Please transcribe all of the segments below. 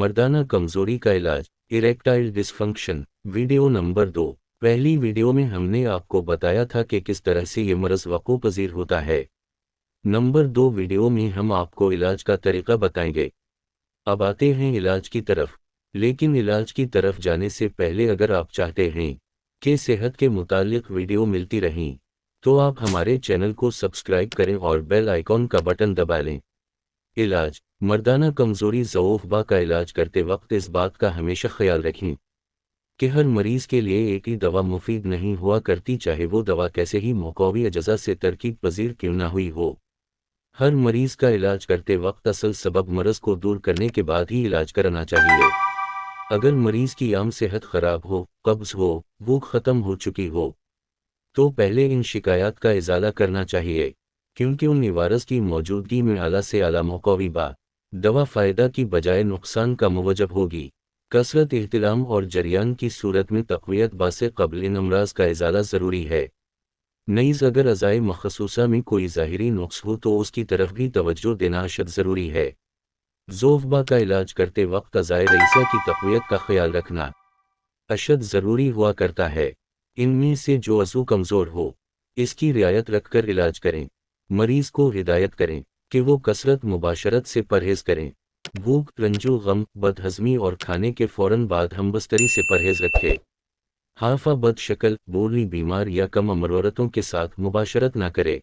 मर्दाना कमजोरी का इलाज, इरेक्टाइल डिसफंक्शन। Video number 2। पहली वीडियो में हमने आपको बताया था कि किस तरह से ये मर्ज़ वक़ूअ पज़ीर होता है। नंबर 2 वीडियो में हम आपको इलाज का तरीक़ा बताएंगे। अब आते हैं इलाज की तरफ, लेकिन इलाज की तरफ जाने से पहले अगर आप चाहते हैं कि सेहत के मुतालिक वीडियो मिलती रहें, तो आप हमारे चैनल को सब्सक्राइब करें और बेल आइकॉन का बटन दबा लें। इलाज, मर्दाना कमज़ोरी ज़ऊफ़बा का इलाज करते वक्त इस बात का हमेशा ख्याल रखें कि हर मरीज़ के लिए एक ही दवा मुफीद नहीं हुआ करती, चाहे वो दवा कैसे ही मुक़वी अज़ा से तरकीब पज़ीर क्यों ना हुई हो। हर मरीज़ का इलाज करते वक्त असल सबब मर्ज़ को दूर करने के बाद ही इलाज करना चाहिए। अगर मरीज़ की आम सेहत ख़राब हो, कब्ज़ हो, भूख ख़त्म हो चुकी हो, तो पहले इन शिकायत का इज़ाला करना चाहिए, क्योंकि उन निवारस की मौजूदगी में आला से आला मुक़वी दवा फ़ायदा की बजाय नुकसान का मुवज्जब होगी। कसरत, इहतिलाम और जरियान की सूरत में तक़वियत बासे क़ब्ल इन अमराज़ का इज़ाला ज़रूरी है। नीज़ अगर अज़ाए मख़सूसा में कोई ज़ाहिरी नुक्स हो तो उसकी तरफ भी तवज्जो देना अशद ज़रूरी है। ज़ऊफ़बा का इलाज करते वक्त अज़ाए रईसा की तक़वियत का ख्याल रखना अशद ज़रूरी हुआ करता है। इनमें से जो अज़ू कमज़ोर हो, इसकी रियायत रखकर इलाज करें। मरीज़ को हिदायत करें कि वो कसरत मुबाशरत से परहेज़ करें। भूख, रंजो गम, बदहज़मी और खाने के फ़ौरन बाद हमबस्तरी से परहेज़ रखें। हाफ़ा, बद शक्ल, बोली बीमार या कम उम्र औरतों के साथ मुबाशरत ना करे।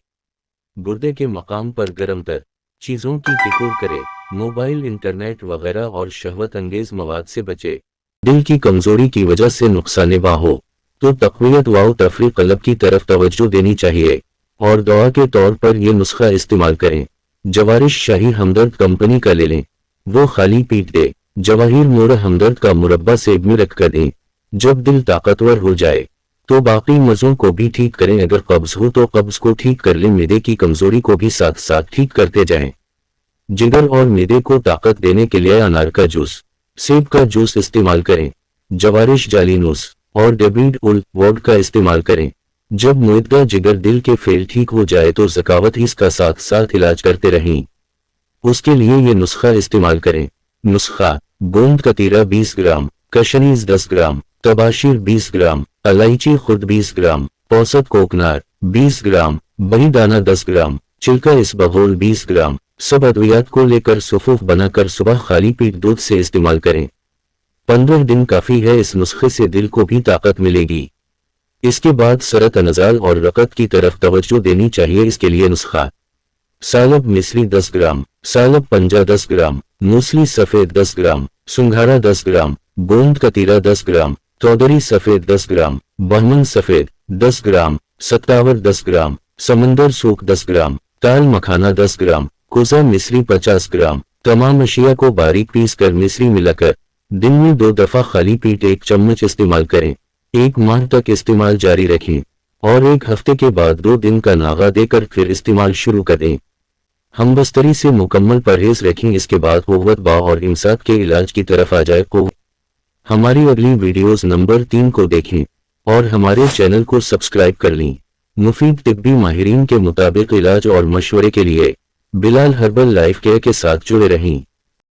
गुर्दे के मकाम पर गर्म तर चीज़ों की टिकोर करे। मोबाइल, इंटरनेट वगैरह और शहवत अंगेज़ मवाद से बचे। दिल की कमज़ोरी की वजह से नुकसानेबा हो तो तक़वियत व तफ़रीक़ क़ल्ब की तरफ तवज्जो देनी चाहिए और दवा के तौर पर यह नुस्खा इस्तेमाल करें। जवारिश शाही हमदर्द कंपनी का ले लें, वो खाली पीट दे। जवाहिर मोर हमदर्द का मुरब्बा सेब में रख कर दें। जब दिल ताकतवर हो जाए तो बाकी मज़ों को भी ठीक करें। अगर कब्ज़ हो तो कब्ज़ को ठीक कर लें। मैदे की कमज़ोरी को भी साथ साथ ठीक करते जाएं। जिगर और मैदे को ताकत देने के लिए अनार का जूस, सेब का जूस इस्तेमाल करें। जवारिश जालिनूस और डेबिड उल वॉड का इस्तेमाल करें। जब मुइदा जिगर दिल के फेल ठीक हो जाए तो ज़कावत इसका साथ साथ इलाज करते रहें। उसके लिए ये नुस्खा इस्तेमाल करें। नुस्खा: गोंद कतीरा 20 ग्राम, कशनीज 10 ग्राम, तबाशीर 20 ग्राम, इलायची खुद 20 ग्राम, औसत कोकनार 20 ग्राम, बही दाना 10 ग्राम, छिलका इसबगोल 20 ग्राम। सब अद्वियात को लेकर सुफूफ बनाकर सुबह खाली पेट दूध से इस्तेमाल करें। 15 दिन काफ़ी है। इस नुस्खे से दिल को भी ताकत मिलेगी। इसके बाद सरत नज़ाल और रकत की तरफ तवज्जो देनी चाहिए। इसके लिए नुस्खा: सालब मिस्री 10 ग्राम, सालब पंजा 10 ग्राम, मूसली सफ़ेद 10 ग्राम, सुंघाड़ा 10 ग्राम, गोंद कतीरा 10 ग्राम, चौधरी सफ़ेद 10 ग्राम, बहमन सफ़ेद 10 ग्राम, सत्तावर 10 ग्राम, समंदर सूख 10 ग्राम, ताल मखाना 10 ग्राम, कोज़ा मिस्री 50 ग्राम। तमाम अशिया को बारीक पीस कर मिस्री मिलाकर दिन में 2 दफ़ा खाली पेट 1 चम्मच इस्तेमाल करें। 1 माह तक इस्तेमाल जारी रखें और 1 हफ्ते के बाद 2 दिन का नागा देकर फिर इस्तेमाल शुरू करें। हमबस्तरी से मुकम्मल परहेज़ रखें। इसके बाद क़ुव्वत बा और इमसाक के इलाज की तरफ आ जाए। हमारी अगली वीडियोज़ नंबर 3 को देखें और हमारे चैनल को सब्सक्राइब कर लें। मुफीद तिब्बी माहिरीन के मुताबिक इलाज और मशवरे के लिए बिलाल हर्बल लाइफ केयर के साथ जुड़े रहें।